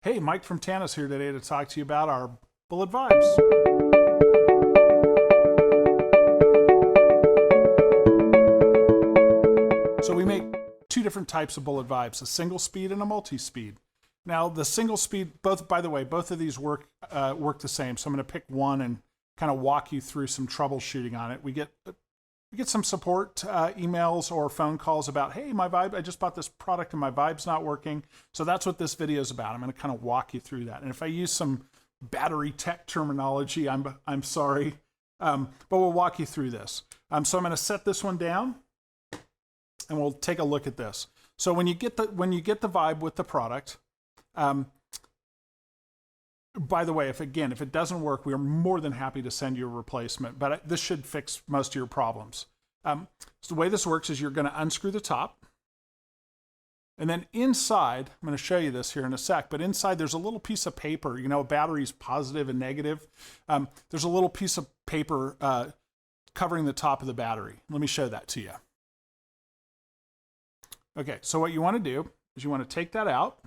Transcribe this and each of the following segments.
Hey, Mike from Tantus here today to talk to you about our bullet vibes. So we make two different types of bullet vibes, a single speed and a multi-speed. Now the single speed, both of these work the same. So I'm going to pick one and kind of walk you through some troubleshooting on it. We get some support emails or phone calls about, hey, my vibe, I just bought this product and my vibe's not working. So that's what this video is about. I'm going to kind of walk you through that. And if I use some battery tech terminology, I'm sorry, but we'll walk you through this. So I'm going to set this one down and we'll take a look at this. So when you get the vibe with the product, by the way, if it doesn't work, we are more than happy to send you a replacement, but this should fix most of your problems. So the way this works is you're going to unscrew the top, and then inside, I'm going to show you this here in a sec, but inside there's a little piece of paper. You know, a battery's positive and negative. There's a little piece of paper covering the top of the battery. Let me show that to you. Okay, so what you want to do is you want to take that out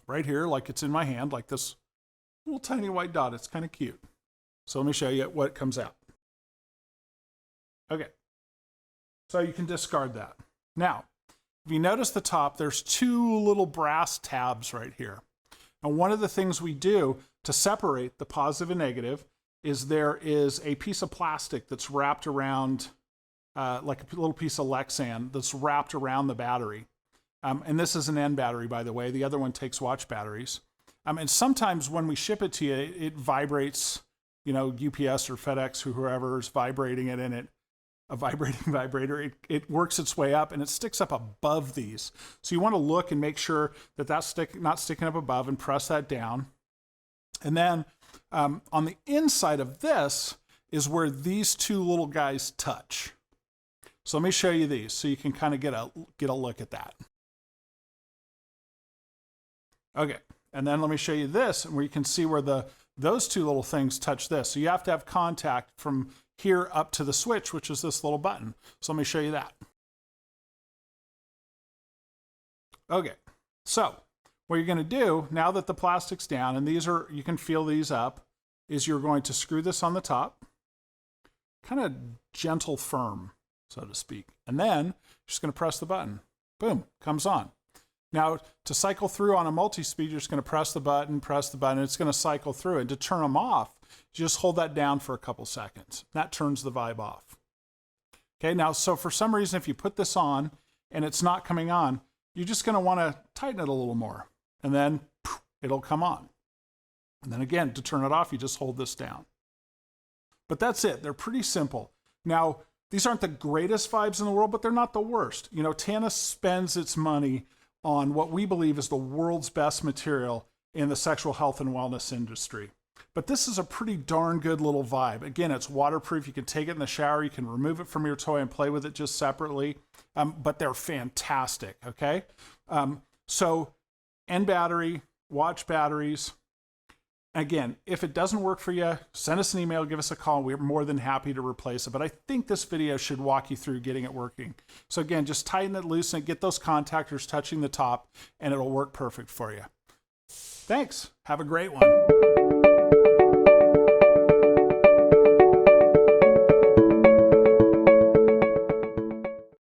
right here, like it's in my hand, like this little tiny white dot. It's kind of cute. So let me show you what comes out. Okay, so you can discard that. Now, if you notice the top, there's two little brass tabs right here. And one of the things we do to separate the positive and negative is there is a piece of plastic that's wrapped around, like a little piece of Lexan that's wrapped around the battery. And this is an N battery, by the way. The other one takes watch batteries. And sometimes when we ship it to you, it vibrates, you know, UPS or FedEx or whoever is vibrating it in it, a vibrating vibrator. It works its way up and it sticks up above these. So you want to look and make sure that that's not sticking up above and press that down. And then on the inside of this is where these two little guys touch. So let me show you these so you can kind of get a look at that. Okay, and then let me show you this, where you can see where those two little things touch this. So you have to have contact from here up to the switch, which is this little button. So let me show you that. Okay, so what you're gonna do, now that the plastic's down, and you can feel these up, is you're going to screw this on the top, kind of gentle firm, so to speak. And then you're just gonna press the button. Boom, comes on. Now, to cycle through on a multi-speed, you're just going to press the button, and it's going to cycle through. And to turn them off, you just hold that down for a couple seconds. That turns the vibe off. Okay, now, so for some reason, if you put this on and it's not coming on, you're just going to want to tighten it a little more. And then it'll come on. And then again, to turn it off, you just hold this down. But that's it. They're pretty simple. Now, these aren't the greatest vibes in the world, but they're not the worst. You know, Tantus spends its money on what we believe is the world's best material in the sexual health and wellness industry. But this is a pretty darn good little vibe. Again, it's waterproof. You can take it in the shower. You can remove it from your toy and play with it just separately. But they're fantastic, okay? So N battery, watch batteries. Again, if it doesn't work for you, send us an email, give us a call. We're more than happy to replace it. But I think this video should walk you through getting it working. So again, just tighten it, loosen it, get those contactors touching the top, and it'll work perfect for you. Thanks. Have a great one.